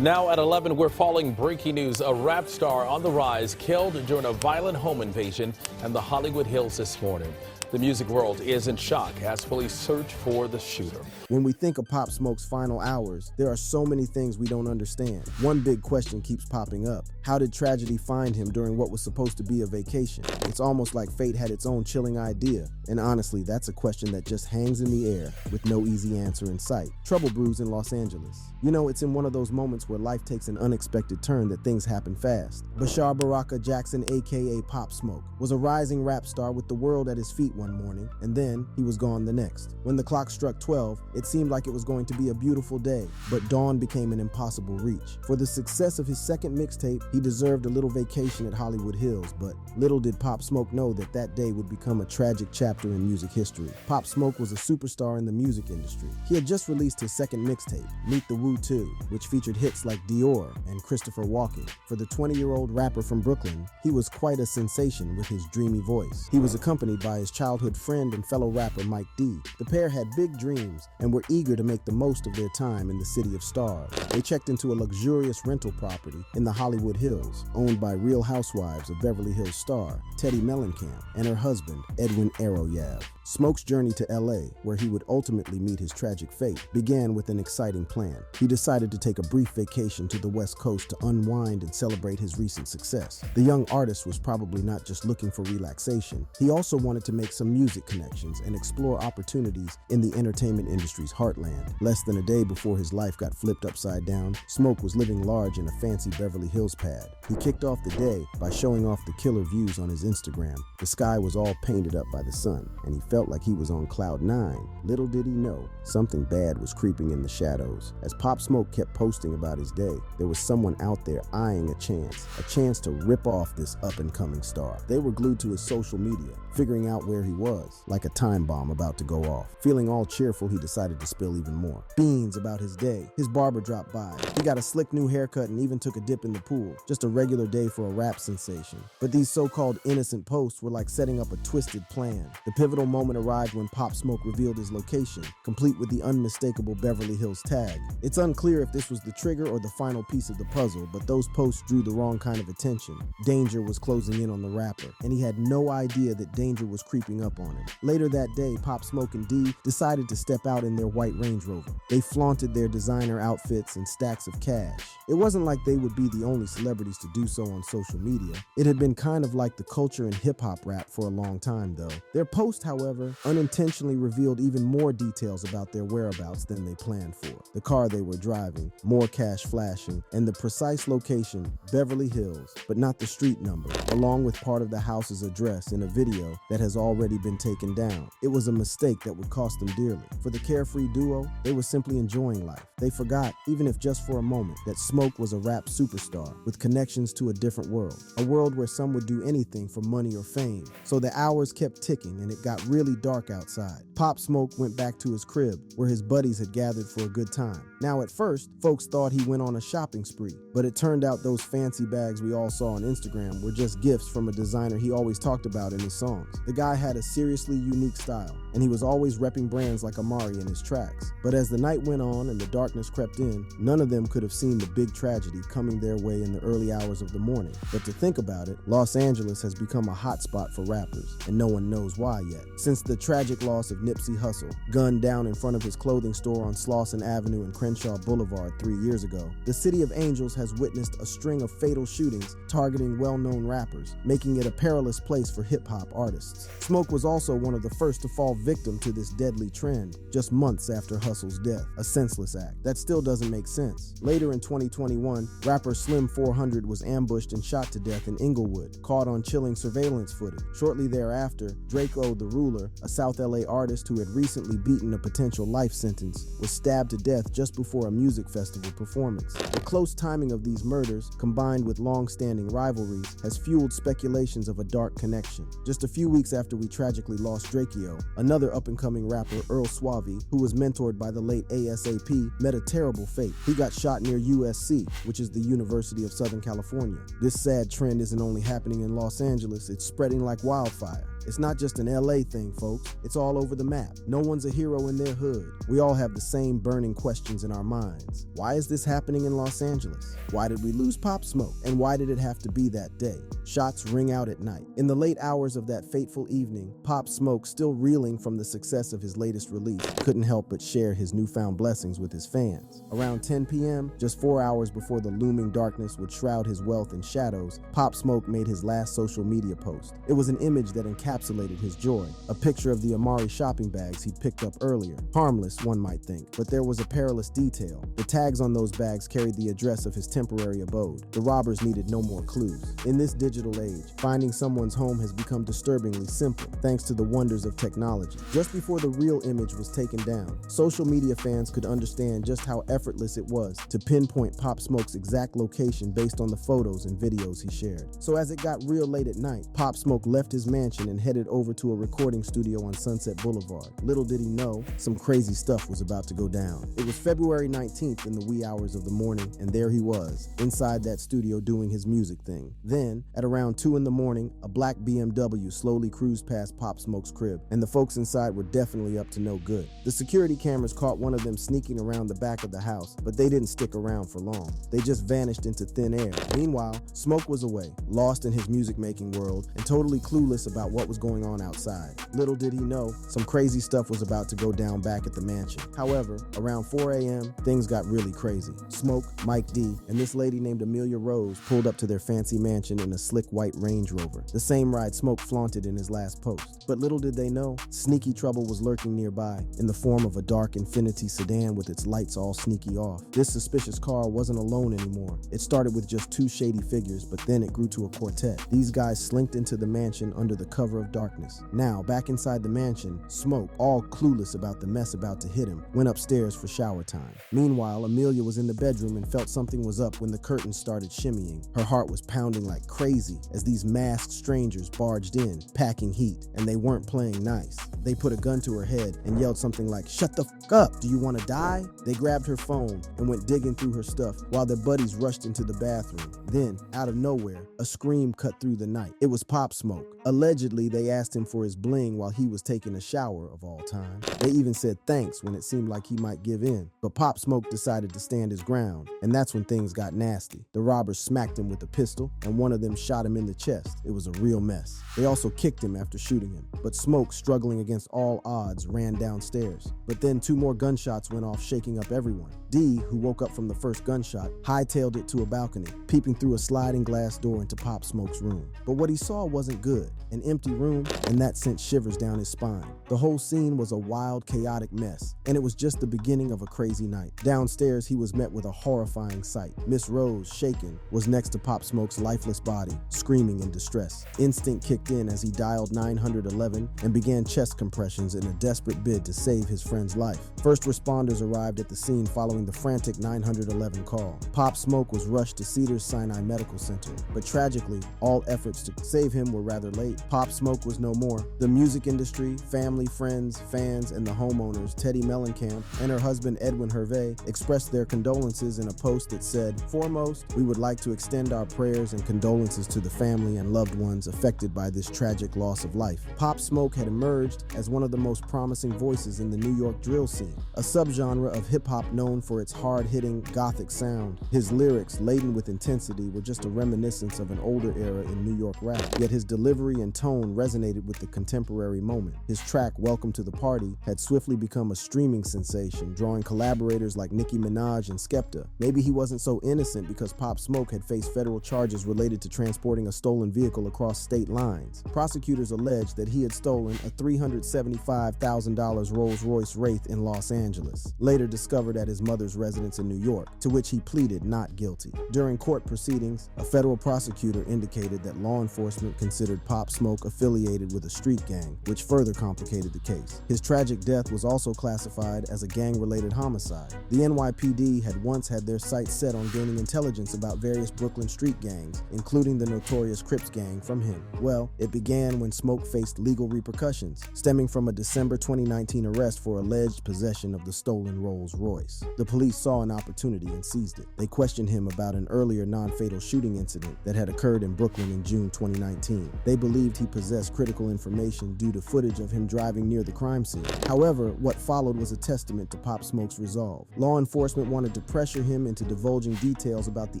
Now at 11, we're following breaking news. A rap star on the rise killed during a violent home invasion in the Hollywood Hills this morning. The music world is in shock as police search for the shooter. When we think of Pop Smoke's final hours, there are so many things we don't understand. One big question keeps popping up. How did tragedy find him during what was supposed to be a vacation? It's almost like fate had its own chilling idea. And honestly, that's a question that just hangs in the air with no easy answer in sight. Trouble brews in Los Angeles. You know, it's in one of those moments where life takes an unexpected turn that things happen fast. Bashar Baraka Jackson, aka Pop Smoke, was a rising rap star with the world at his feet one morning, and then he was gone the next. When the clock struck 12, it seemed like it was going to be a beautiful day, but dawn became an impossible reach. For the success of his second mixtape, he deserved a little vacation at Hollywood Hills, but little did Pop Smoke know that that day would become a tragic chapter in music history. Pop Smoke was a superstar in the music industry. He had just released his second mixtape, Meet the Woo 2, which featured hits like Dior and Christopher Walken. For the 20-year-old rapper from Brooklyn, he was quite a sensation with his dreamy voice. He was accompanied by his childhood friend and fellow rapper Mike D. The pair had big dreams and were eager to make the most of their time in the city of stars. They checked into a luxurious rental property in the Hollywood Hills, owned by Real Housewives of Beverly Hills star Teddy Mellencamp and her husband, Edwin Aroyav. Smoke's journey to LA, where he would ultimately meet his tragic fate, began with an exciting plan. He decided to take a brief vacation to the West Coast to unwind and celebrate his recent success. The young artist was probably not just looking for relaxation. He also wanted to make some music connections and explore opportunities in the entertainment industry's heartland. Less than a day before his life got flipped upside down, Smoke was living large in a fancy Beverly Hills pad. He kicked off the day by showing off the killer views on his Instagram. The sky was all painted up by the sun, and he felt like he was on cloud 9. Little did he know, something bad was creeping in the shadows. As Pop Smoke kept posting about his day, there was someone out there eyeing a chance to rip off this up-and-coming star. They were glued to his social media, figuring out where he was, like a time bomb about to go off. Feeling all cheerful, he decided to spill even more beans about his day. His barber dropped by. He got a slick new haircut and even took a dip in the pool. Just a regular day for a rap sensation. But these so-called innocent posts were like setting up a twisted plan. The pivotal moment arrived when Pop Smoke revealed his location, complete with the unmistakable Beverly Hills tag. It's unclear if this was the trigger or the final piece of the puzzle, but those posts drew the wrong kind of attention. Danger was closing in on the rapper, and he had no idea that danger was creeping up on him. Later that day, Pop Smoke and D decided to step out in their white Range Rover. They flaunted their designer outfits and stacks of cash. It wasn't like they would be the only celebrities to do so on social media. It had been kind of like the culture in hip-hop rap for a long time, though. Their post, however, unintentionally revealed even more details about their whereabouts than they planned for. The car they were driving, more cash flashing, and the precise location, Beverly Hills, but not the street number, along with part of the house's address in a video that has already been taken down. It was a mistake that would cost them dearly. For the carefree duo, they were simply enjoying life. They forgot, even if just for a moment, that Smoke was a rap superstar with connections to a different world. A world where some would do anything for money or fame. So the hours kept ticking and it got really dark outside. Pop Smoke went back to his crib, where his buddies had gathered for a good time. Now at first, folks thought he went on a shopping spree, but it turned out those fancy bags we all saw on Instagram were just gifts from a designer he always talked about in his songs. The guy had a seriously unique style, and he was always repping brands like Amari in his tracks. But as the night went on and the darkness crept in, none of them could have seen the big tragedy coming their way in the early hours of the morning. But to think about it, Los Angeles has become a hotspot for rappers, and no one knows why yet. Since the tragic loss of Nipsey Hussle, gunned down in front of his clothing store on Slauson Avenue and Crenshaw Boulevard 3 years ago, the City of Angels has witnessed a string of fatal shootings targeting well-known rappers, making it a perilous place for hip-hop artists. Smoke was also one of the first to fall victim to this deadly trend, just months after Hussle's death, a senseless act. That still doesn't make sense. Later in 2021, rapper Slim 400 was ambushed and shot to death in Inglewood, caught on chilling surveillance footage. Shortly thereafter, Draco the Ruler, a South LA artist who had recently beaten a potential life sentence, was stabbed to death just before a music festival performance. The close timing of these murders, combined with long-standing rivalries, has fueled speculations of a dark connection. Just a few weeks after we tragically lost Drakeo, another up-and-coming rapper, Earl Suave, who was mentored by the late ASAP, met a terrible fate. He got shot near USC, which is the University of Southern California. This sad trend isn't only happening in Los Angeles, it's spreading like wildfire. It's not just an LA thing, folks. It's all over the map. No one's a hero in their hood. We all have the same burning questions in our minds. Why is this happening in Los Angeles? Why did we lose Pop Smoke? And why did it have to be that day? Shots ring out at night. In the late hours of that fateful evening, Pop Smoke, still reeling from the success of his latest release, couldn't help but share his newfound blessings with his fans. Around 10 p.m., just 4 hours before the looming darkness would shroud his wealth in shadows, Pop Smoke made his last social media post. It was an image that encapsulated his joy, a picture of the Amari shopping bags he'd picked up earlier. Harmless, one might think, but there was a perilous detail. The tags on those bags carried the address of his temporary abode. The robbers needed no more clues. In this digital age, finding someone's home has become disturbingly simple, thanks to the wonders of technology. Just before the real image was taken down, social media fans could understand just how effortless it was to pinpoint Pop Smoke's exact location based on the photos and videos he shared. So as it got real late at night, Pop Smoke left his mansion and headed over to a recording studio on Sunset Boulevard. Little did he know, some crazy stuff was about to go down. It was February 19th in the wee hours of the morning, and there he was, inside that studio doing his music thing. Then, at around 2 in the morning, a black BMW slowly cruised past Pop Smoke's crib, and the folks inside were definitely up to no good. The security cameras caught one of them sneaking around the back of the house, but they didn't stick around for long. They just vanished into thin air. Meanwhile, Smoke was away, lost in his music-making world, and totally clueless about what was going on outside. Little did he know, some crazy stuff was about to go down back at the mansion. However, around 4 a.m., things got really crazy. Smoke, Mike D, and this lady named Amelia Rose pulled up to their fancy mansion in a slick white Range Rover, the same ride Smoke flaunted in his last post. But little did they know, sneaky trouble was lurking nearby, in the form of a dark Infiniti sedan with its lights all sneaky off. This suspicious car wasn't alone anymore. It started with just 2 shady figures, but then it grew to a quartet. These guys slinked into the mansion under the cover of darkness. Now, back inside the mansion, Smoke, all clueless about the mess about to hit him, went upstairs for shower time. Meanwhile, Amelia was in the bedroom and felt something was up when the curtains started shimmying. Her heart was pounding like crazy as these masked strangers barged in, packing heat, and they weren't playing nice. They put a gun to her head and yelled something like, "Shut the f*** up, do you want to die?" They grabbed her phone and went digging through her stuff while their buddies rushed into the bathroom. Then, out of nowhere, a scream cut through the night. It was Pop Smoke. Allegedly, they asked him for his bling while he was taking a shower, of all time. They even said thanks when it seemed like he might give in. But Pop Smoke decided to stand his ground, and that's when things got nasty. The robbers smacked him with a pistol, and one of them shot him in the chest. It was a real mess. They also kicked him after shooting him. But Smoke, struggling against all odds, ran downstairs. But then 2 more gunshots went off, shaking up everyone. D, who woke up from the first gunshot, hightailed it to a balcony, peeping through a sliding glass door into Pop Smoke's room. But what he saw wasn't good. An empty room, and that sent shivers down his spine. The whole scene was a wild, chaotic mess, and it was just the beginning of a crazy night. Downstairs, he was met with a horrifying sight. Miss Rose, shaken, was next to Pop Smoke's lifeless body, screaming in distress. Instinct kicked in as he dialed 911 and began chest compressions in a desperate bid to save his friend's life. First responders arrived at the scene following the frantic 911 call. Pop Smoke was rushed to Cedars-Sinai Medical Center, but tragically, all efforts to save him were rather late. Pop Smoke was no more. The music industry, family, friends, fans, and the homeowners, Teddy Mellencamp and her husband Edwin Hervé, expressed their condolences in a post that said, "Foremost, we would like to extend our prayers and condolences to the family and loved ones affected by this tragic loss of life." Pop Smoke had emerged as one of the most promising voices in the New York drill scene, a subgenre of hip-hop known for its hard-hitting, gothic sound. His lyrics, laden with intensity, were just a reminiscence of an older era in New York rap, yet his delivery and tone resonated with the contemporary moment. His track, Welcome to the Party, had swiftly become a streaming sensation, drawing collaborators like Nicki Minaj and Skepta. Maybe he wasn't so innocent because Pop Smoke had faced federal charges related to transporting a stolen vehicle across state lines. Prosecutors alleged that he had stolen a $375,000 Rolls-Royce Wraith in Los Angeles, later discovered at his mother's residence in New York, to which he pleaded not guilty. During court proceedings, a federal prosecutor indicated that law enforcement considered Pop Smoke affiliated with a street gang, which further complicated the case. His tragic death was also classified as a gang-related homicide. The NYPD had once had their sights set on gaining intelligence about various Brooklyn street gangs, including the notorious Crips gang, from him. Well, it began when Smoke faced legal repercussions, stemming from a December 2019 arrest for alleged possession of the stolen Rolls-Royce. The police saw an opportunity and seized it. They questioned him about an earlier non-fatal shooting incident that had occurred in Brooklyn in June 2019. They believed he possessed possess critical information due to footage of him driving near the crime scene. However, what followed was a testament to Pop Smoke's resolve. Law enforcement wanted to pressure him into divulging details about the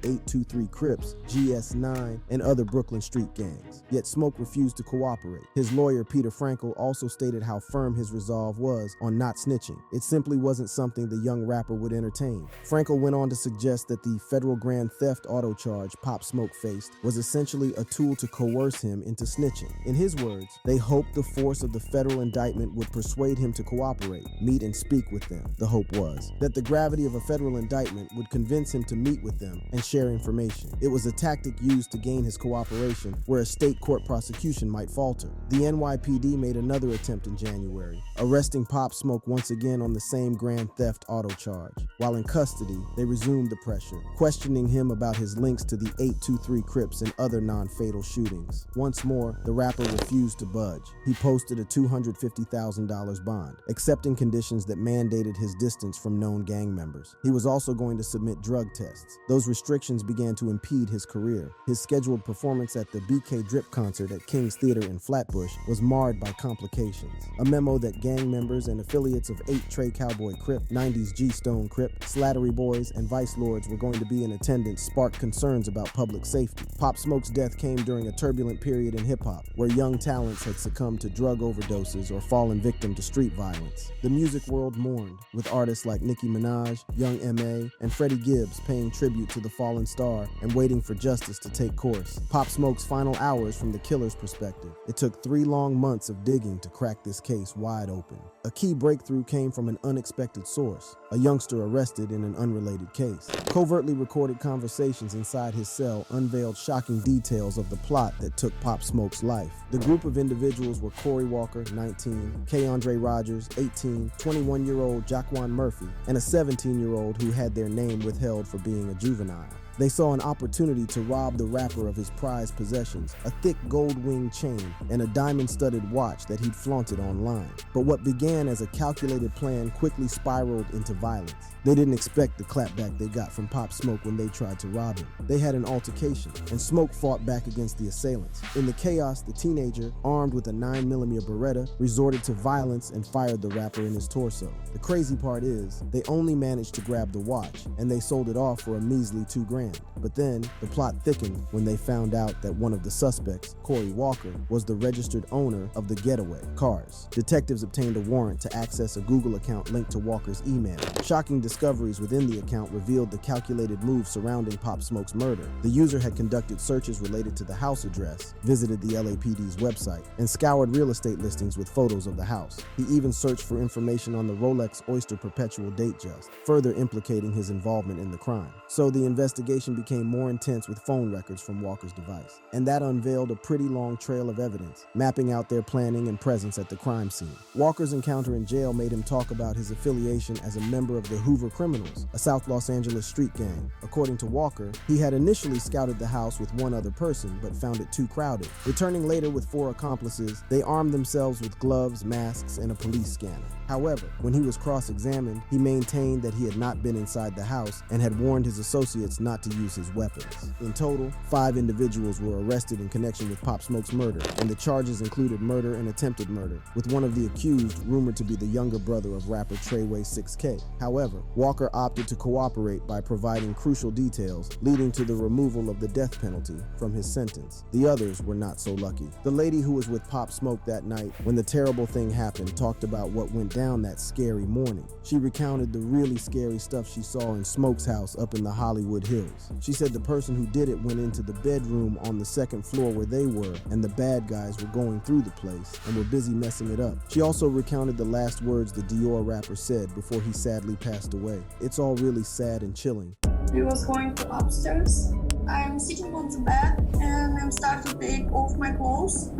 823 Crips, GS9, and other Brooklyn street gangs. Yet Smoke refused to cooperate. His lawyer, Peter Frankel, also stated how firm his resolve was on not snitching. It simply wasn't something the young rapper would entertain. Frankel went on to suggest that the federal grand theft auto charge Pop Smoke faced was essentially a tool to coerce him into snitching. In his words, they hoped the force of the federal indictment would persuade him to cooperate, meet and speak with them. The hope was that the gravity of a federal indictment would convince him to meet with them and share information. It was a tactic used to gain his cooperation where a state court prosecution might falter. The NYPD made another attempt in January, arresting Pop Smoke once again on the same grand theft auto charge. While in custody, they resumed the pressure, questioning him about his links to the 823 Crips and other non-fatal shootings. Once more, the rapper refused to budge. He posted a $250,000 bond, accepting conditions that mandated his distance from known gang members. He was also going to submit drug tests. Those restrictions began to impede his career. His scheduled performance at the BK Drip concert at King's Theater in Flatbush was marred by complications. A memo that gang members and affiliates of 8 Trey Cowboy Crip, 90s G-Stone Crip, Slattery Boys, and Vice Lords were going to be in attendance sparked concerns about public safety. Pop Smoke's death came during a turbulent period in hip-hop, where young talents had succumbed to drug overdoses or fallen victim to street violence. The music world mourned, with artists like Nicki Minaj, Young M.A., and Freddie Gibbs paying tribute to the fallen star and waiting for justice to take course. Pop Smoke's final hours from the killer's perspective. It took 3 long months of digging to crack this case wide open. A key breakthrough came from an unexpected source, a youngster arrested in an unrelated case. Covertly recorded conversations inside his cell unveiled shocking details of the plot that took Pop Smoke's life. The group of individuals were Corey Walker, 19, Keandre Rogers, 18, 21-year-old Jaquan Murphy, and a 17-year-old who had their name withheld for being a juvenile. They saw an opportunity to rob the rapper of his prized possessions, a thick gold-winged chain and a diamond-studded watch that he'd flaunted online. But what began as a calculated plan quickly spiraled into violence. They didn't expect the clapback they got from Pop Smoke when they tried to rob him. They had an altercation, and Smoke fought back against the assailants. In the chaos, the teenager, armed with a 9mm Beretta, resorted to violence and fired the rapper in his torso. The crazy part is, they only managed to grab the watch, and they sold it off for a measly $2,000. But then, the plot thickened when they found out that one of the suspects, Corey Walker, was the registered owner of the Getaway cars. Detectives obtained a warrant to access a Google account linked to Walker's email. Shocking discoveries within the account revealed the calculated moves surrounding Pop Smoke's murder. The user had conducted searches related to the house address, visited the LAPD's website, and scoured real estate listings with photos of the house. He even searched for information on the Rolex Oyster Perpetual Date Just, further implicating his involvement in the crime. So the investigation became more intense with phone records from Walker's device, and that unveiled a pretty long trail of evidence, mapping out their planning and presence at the crime scene. Walker's encounter in jail made him talk about his affiliation as a member of the Hoover Criminals, a South Los Angeles street gang. According to Walker, he had initially scouted the house with one other person, but found it too crowded. Returning later with 4 accomplices, they armed themselves with gloves, masks, and a police scanner. However, when he was cross-examined, he maintained that he had not been inside the house and had warned his associates not to use his weapons. In total, 5 individuals were arrested in connection with Pop Smoke's murder, and the charges included murder and attempted murder, with one of the accused rumored to be the younger brother of rapper Treyway 6K. However, Walker opted to cooperate by providing crucial details, leading to the removal of the death penalty from his sentence. The others were not so lucky. The lady who was with Pop Smoke that night when the terrible thing happened talked about what went down that scary morning. She recounted the really scary stuff she saw in Smoke's house up in the Hollywood Hills. She said the person who did it went into the bedroom on the 2nd floor where they were, and the bad guys were going through the place and were busy messing it up. She also recounted the last words the Dior rapper said before he sadly passed away. It's all really sad and chilling. We was going to upstairs. I'm sitting on the bed and I'm starting to take off my clothes.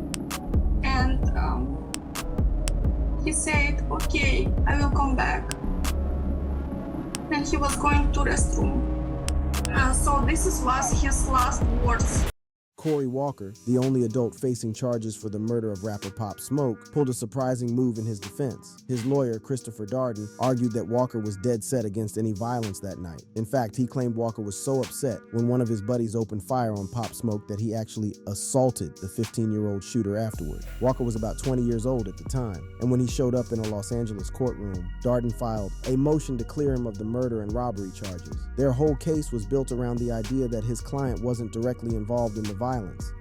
And he said, "Okay, I will come back." And he was going to restroom. So this was his last words. Corey Walker, the only adult facing charges for the murder of rapper Pop Smoke, pulled a surprising move in his defense. His lawyer, Christopher Darden, argued that Walker was dead set against any violence that night. In fact, he claimed Walker was so upset when one of his buddies opened fire on Pop Smoke that he actually assaulted the 15-year-old shooter afterward. Walker was about 20 years old at the time, and when he showed up in a Los Angeles courtroom, Darden filed a motion to clear him of the murder and robbery charges. Their whole case was built around the idea that his client wasn't directly involved in the violence.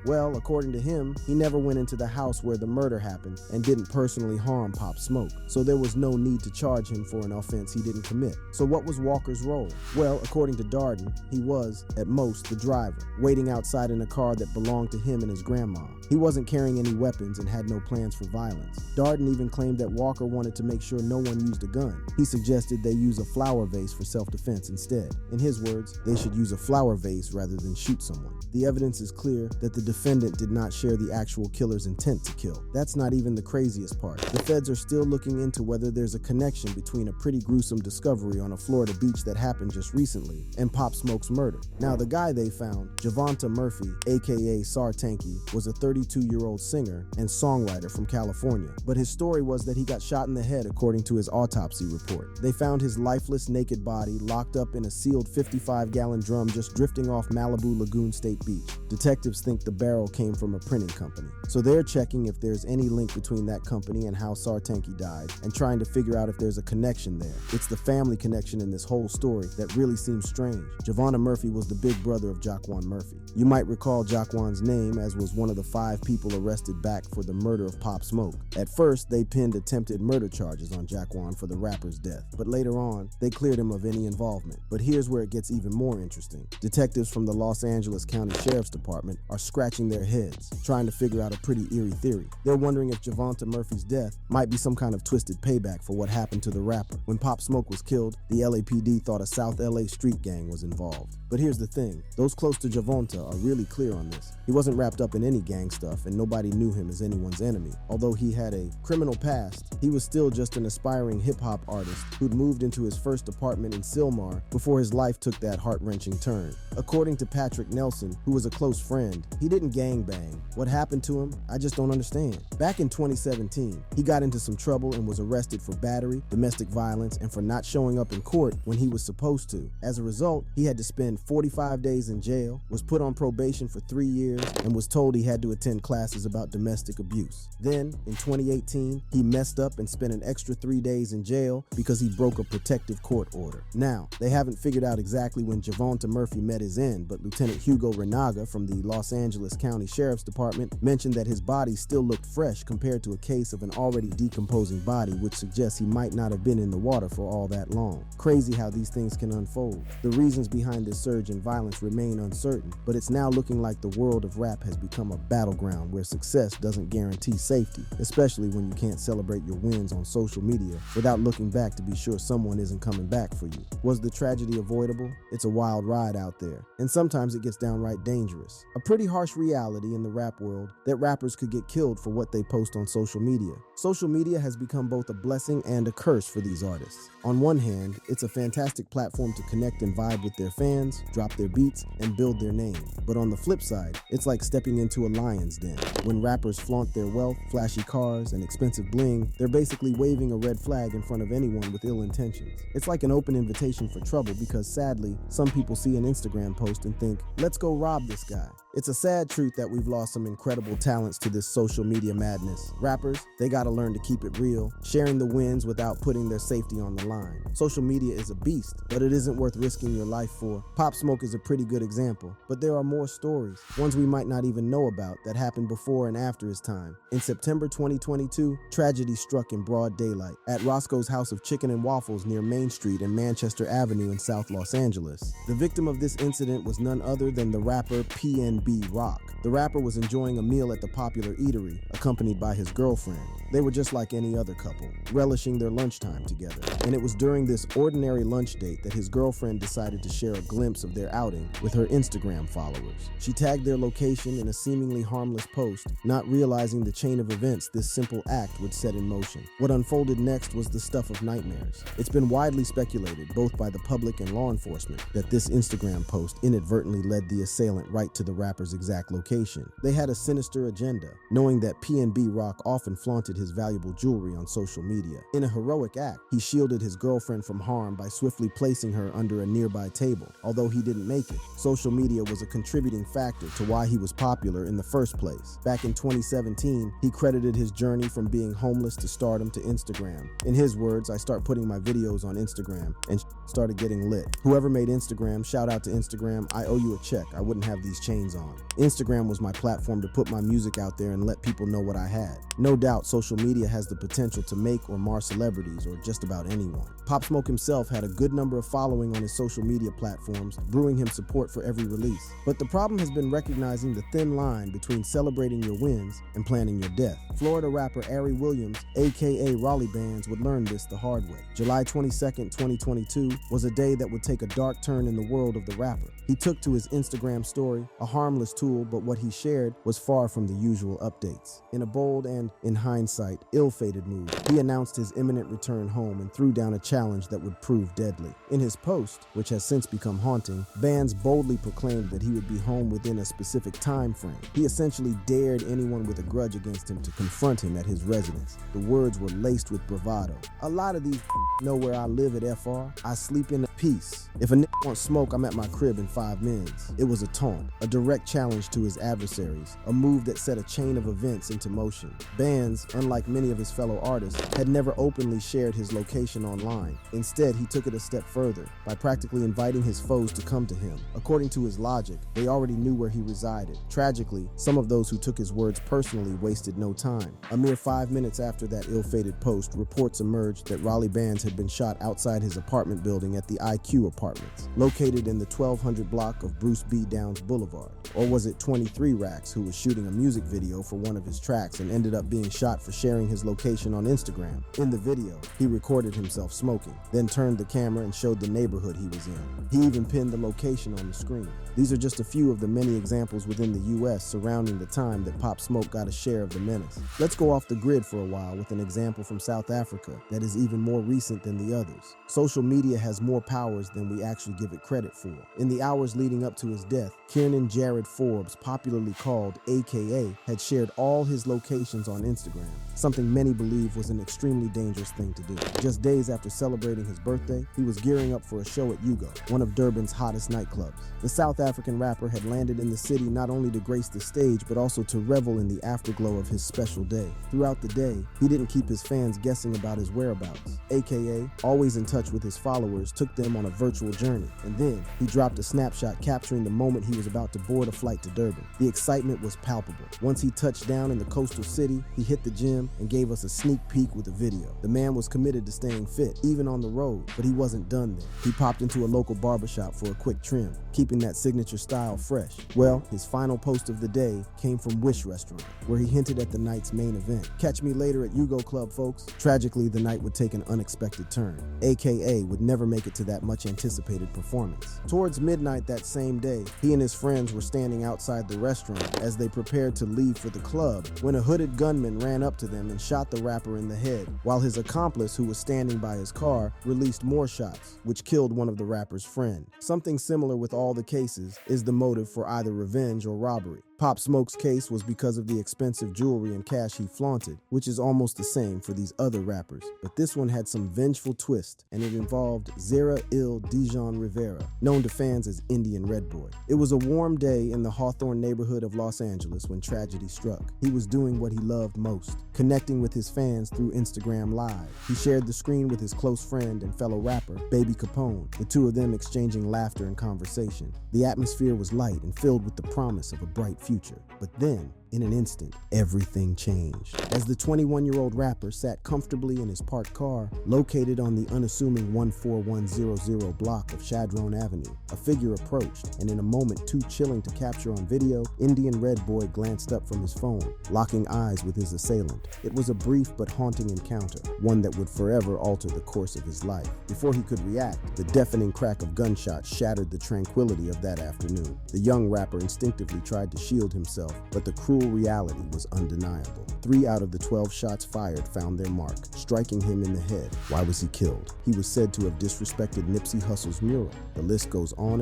Well, according to him, he never went into the house where the murder happened and didn't personally harm Pop Smoke, so there was no need to charge him for an offense he didn't commit. So what was Walker's role? Well, according to Darden, he was, at most, the driver, waiting outside in a car that belonged to him and his grandma. He wasn't carrying any weapons and had no plans for violence. Darden even claimed that Walker wanted to make sure no one used a gun. He suggested they use a flower vase for self-defense instead. In his words, they should use a flower vase rather than shoot someone. The evidence is clear that the defendant did not share the actual killer's intent to kill. That's not even the craziest part. The feds are still looking into whether there's a connection between a pretty gruesome discovery on a Florida beach that happened just recently and Pop Smoke's murder. Now, the guy they found, Javonta Murphy, aka Sartanky, was a 32-year-old singer and songwriter from California. But his story was that he got shot in the head according to his autopsy report. They found his lifeless, naked body locked up in a sealed 55-gallon drum just drifting off Malibu Lagoon State Beach. Detectives think the barrel came from a printing company, so they're checking if there's any link between that company and how Sartanky died and trying to figure out if there's a connection there. It's the family connection in this whole story that really seems strange. Javonta Murphy was the big brother of Jaquan Murphy. You might recall Jaquan's name as was one of the 5 people arrested back for the murder of Pop Smoke. At first, they pinned attempted murder charges on Jaquan for the rapper's death, but later on, they cleared him of any involvement. But here's where it gets even more interesting. Detectives from the Los Angeles County Sheriff's Department are scratching their heads, trying to figure out a pretty eerie theory. They're wondering if Javonta Murphy's death might be some kind of twisted payback for what happened to the rapper. When Pop Smoke was killed, the LAPD thought a South LA street gang was involved. But here's the thing, those close to Javonta are really clear on this. He wasn't wrapped up in any gang stuff and nobody knew him as anyone's enemy. Although he had a criminal past, he was still just an aspiring hip-hop artist who'd moved into his first apartment in Sylmar before his life took that heart-wrenching turn. According to Patrick Nelson, who was a close friend, he didn't gangbang. What happened to him, I just don't understand. Back in 2017, he got into some trouble and was arrested for battery, domestic violence, and for not showing up in court when he was supposed to. As a result, he had to spend 45 days in jail, was put on probation for 3 years, and was told he had to attend classes about domestic abuse. Then, in 2018, he messed up and spent an extra 3 days in jail because he broke a protective court order. Now, they haven't figured out exactly when Javonta Murphy met his end, but Lieutenant Hugo Renaga from the Los Angeles County Sheriff's Department mentioned that his body still looked fresh compared to a case of an already decomposing body, which suggests he might not have been in the water for all that long. Crazy how these things can unfold. The reasons behind this surge in violence remain uncertain, but it's now looking like the world of rap has become a battleground where success doesn't guarantee safety, especially when you can't celebrate your wins on social media without looking back to be sure someone isn't coming back for you. Was the tragedy avoidable? It's a wild ride out there, and sometimes it gets downright dangerous. A pretty harsh reality in the rap world that rappers could get killed for what they post on social media. Social media has become both a blessing and a curse for these artists. On one hand, it's a fantastic platform to connect and vibe with their fans, drop their beats, and build their name. But on the flip side, it's like stepping into a lion's den. When rappers flaunt their wealth, flashy cars, and expensive bling, they're basically waving a red flag in front of anyone with ill intentions. It's like an open invitation for trouble because sadly, some people see an Instagram post and think, let's go rob this guy. It's a sad truth that we've lost some incredible talents to this social media madness. Rappers, they gotta learn to keep it real, sharing the wins without putting their safety on the line. Social media is a beast, but it isn't worth risking your life for. Pop Smoke is a pretty good example, but there are more stories, ones we might not even know about, that happened before and after his time. In September 2022, tragedy struck in broad daylight at Roscoe's House of Chicken and Waffles near Main Street and Manchester Avenue in South Los Angeles. The victim of this incident was none other than the rapper PNB Rock. The rapper was enjoying a meal at the popular eatery, accompanied by his girlfriend. They were just like any other couple, relishing their lunchtime together. And it was during this ordinary lunch date that his girlfriend decided to share a glimpse of their outing with her Instagram followers. She tagged their location in a seemingly harmless post, not realizing the chain of events this simple act would set in motion. What unfolded next was the stuff of nightmares. It's been widely speculated, both by the public and law enforcement, that this Instagram post inadvertently led the assailant right to the rapper's rapper's exact location. They had a sinister agenda, knowing that PNB Rock often flaunted his valuable jewelry on social media. In a heroic act, he shielded his girlfriend from harm by swiftly placing her under a nearby table. Although he didn't make it, social media was a contributing factor to why he was popular in the first place. Back in 2017, he credited his journey from being homeless to stardom to Instagram. In his words, "I start putting my videos on Instagram and started getting lit. Whoever made Instagram, shout out to Instagram, I owe you a check. I wouldn't have these chains on. Instagram was my platform to put my music out there and let people know what I had." No doubt, social media has the potential to make or mar celebrities or just about anyone. Pop Smoke himself had a good number of following on his social media platforms, brewing him support for every release. But the problem has been recognizing the thin line between celebrating your wins and planning your death. Florida rapper Ari Williams, aka Raleigh Bands, would learn this the hard way. July 22nd, 2022 was a day that would take a dark turn in the world of the rapper. He took to his Instagram story, a harmless tool, but what he shared was far from the usual updates. In a bold and, in hindsight, ill-fated move, he announced his imminent return home and threw down a challenge that would prove deadly. In his post, which has since become haunting, Bands boldly proclaimed that he would be home within a specific time frame. He essentially dared anyone with a grudge against him to confront him at his residence. The words were laced with bravado. "A lot of these know where I live at FR. I sleep in peace. If a wants smoke, I'm at my crib in 5 minutes." It was a taunt, a direct challenge to his adversaries, a move that set a chain of events into motion. Bands, unlike many of his fellow artists, had never openly shared his location online. Instead, he took it a step further by practically inviting his foes to come to him. According to his logic, they already knew where he resided. Tragically, some of those who took his words personally wasted no time. A mere 5 minutes after that ill-fated post, reports emerged that Raleigh Bands had been shot outside his apartment building at the IQ Apartments, located in the 1200 block of Bruce B. Downs Boulevard. Or was it 23 Racks, who was shooting a music video for one of his tracks and ended up being shot for sharing his location on Instagram? In the video, he recorded himself smoking, then turned the camera and showed the neighborhood he was in. He even pinned the location on the screen. These are just a few of the many examples within the US surrounding the time that Pop Smoke got a share of the menace. Let's go off the grid for a while with an example from South Africa that is even more recent than the others. Social media has more powers than we actually give it credit for. In the hours leading up to his death, Kiernan Jared Forbes, popularly called AKA, had shared all his locations on Instagram, something many believe was an extremely dangerous thing to do. Just days after celebrating his birthday, he was gearing up for a show at Yugo, one of Durban's hottest nightclubs. The South African rapper had landed in the city not only to grace the stage, but also to revel in the afterglow of his special day. Throughout the day, he didn't keep his fans guessing about his whereabouts. AKA, always in touch with his followers, took them on a virtual journey, and then he dropped a snapshot capturing the moment he was about to board a flight to Durban. The excitement was palpable. Once he touched down in the coastal city, he hit the gym and gave us a sneak peek with a video. The man was committed to staying fit, even on the road, but he wasn't done there. He popped into a local barbershop for a quick trim, keeping that signature style fresh. Well, his final post of the day came from Wish Restaurant, where he hinted at the night's main event. "Catch me later at Yugo Club, folks." Tragically, the night would take an unexpected turn. AKA would never make it to that much anticipated performance. Towards midnight that same day, he and his friends were standing outside the restaurant as they prepared to leave for the club when a hooded gunman ran up to them and shot the rapper in the head, while his accomplice, who was standing by his car, released more shots, which killed one of the rapper's friend. Something similar with all the cases is the motive for either revenge or robbery. Pop Smoke's case was because of the expensive jewelry and cash he flaunted, which is almost the same for these other rappers. But this one had some vengeful twist, and it involved Zara Il Dijon Rivera, known to fans as Indian Red Boy. It was a warm day in the Hawthorne neighborhood of Los Angeles when tragedy struck. He was doing what he loved most, connecting with his fans through Instagram Live. He shared the screen with his close friend and fellow rapper, Baby Capone, the two of them exchanging laughter and conversation. The atmosphere was light and filled with the promise of a bright future. But then, in an instant, everything changed. As the 21-year-old rapper sat comfortably in his parked car, located on the unassuming 14100 block of Chadron Avenue, a figure approached, and in a moment too chilling to capture on video, Indian Red Boy glanced up from his phone, locking eyes with his assailant. It was a brief but haunting encounter, one that would forever alter the course of his life. Before he could react, the deafening crack of gunshots shattered the tranquility of that afternoon. The young rapper instinctively tried to shield himself, but the cruel cruel reality was undeniable. 3 out of the 12 shots fired found their mark, striking him in the head. Why was he killed? He was said to have disrespected Nipsey Hussle's mural. The list goes on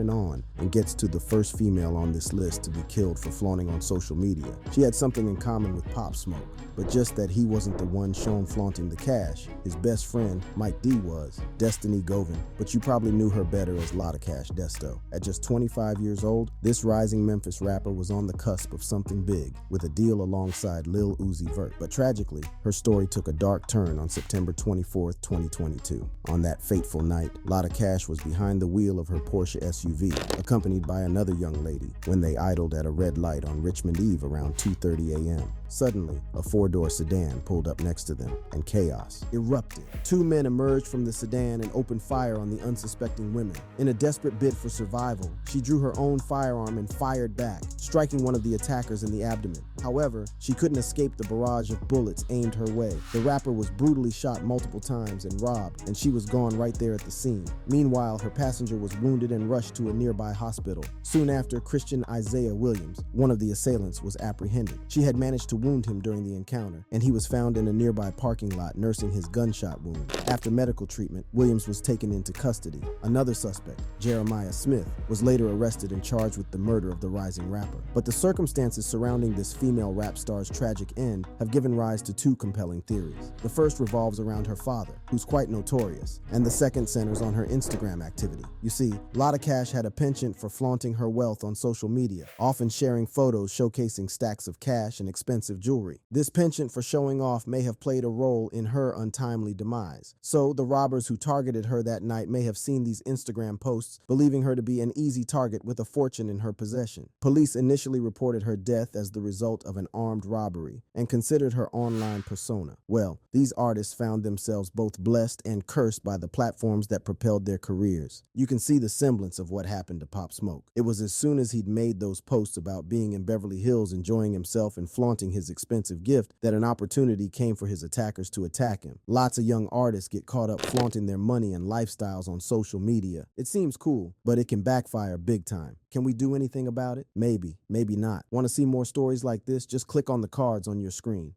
and gets to the first female on this list to be killed for flaunting on social media. She had something in common with Pop Smoke, but just that he wasn't the one shown flaunting the cash. His best friend, Mike D, was Destiny Govin, but you probably knew her better as Lotta Cash Desto. At just 25 years old, this rising Memphis rapper was on the cusp of something big, with a deal alongside Lil Uzi Vert. But tragically, her story took a dark turn on September 24th, 2022. On that fateful night, Lotta Cash was behind the wheel of her Porsche SUV, accompanied by another young lady, when they idled at a red light on Richmond Eve around 2:30 a.m. Suddenly, a 4-door sedan pulled up next to them, and chaos erupted. 2 men emerged from the sedan and opened fire on the unsuspecting women. In a desperate bid for survival, she drew her own firearm and fired back, striking one of the attackers in the abdomen. However, she couldn't escape the barrage of bullets aimed her way. The rapper was brutally shot multiple times and robbed, and she was gone right there at the scene. Meanwhile, her passenger was wounded and rushed to a nearby hospital. Soon after, Christian Isaiah Williams, one of the assailants, was apprehended. She had managed to wound him during the encounter, and he was found in a nearby parking lot nursing his gunshot wound. After medical treatment, Williams was taken into custody. Another suspect, Jeremiah Smith, was later arrested and charged with the murder of the rising rapper. But the circumstances surrounding this female rap star's tragic end have given rise to 2 compelling theories. The first revolves around her father, who's quite notorious, and the second centers on her Instagram activity. You see, Lotta Cash had a penchant for flaunting her wealth on social media, often sharing photos showcasing stacks of cash and expensive jewelry. This penchant for showing off may have played a role in her untimely demise. So, the robbers who targeted her that night may have seen these Instagram posts, believing her to be an easy target with a fortune in her possession. Police initially reported her death as the result of an armed robbery and considered her online persona. Well, these artists found themselves both blessed and cursed by the platforms that propelled their careers. You can see the semblance of what happened to Pop Smoke. It was as soon as he'd made those posts about being in Beverly Hills enjoying himself and flaunting his expensive gift that an opportunity came for his attackers to attack him. Lots of young artists get caught up flaunting their money and lifestyles on social media. It seems cool, but it can backfire big time. Can we do anything about it? Maybe, maybe not. Want to see more stories like this? Just click on the cards on your screen.